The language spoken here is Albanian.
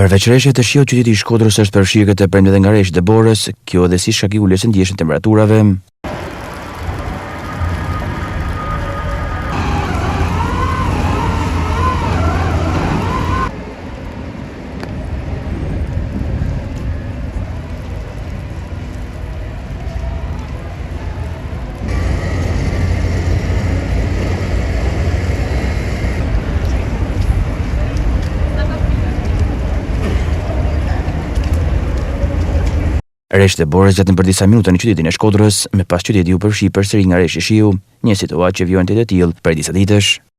Përveç rreshjeve të shiut, qyteti i Shkodrës është përfshirë këtë premte nga rreshtë e borës, kjo edhe si shkak i uljes së ndjeshme temperaturave. Rreshtë e borës zgjatën për disa minuta në qytetin e Shkodrës, me pas qyteti u përfshi përsëri nga rreshti shiu, një situatë që vjen të tillë për disa ditësh.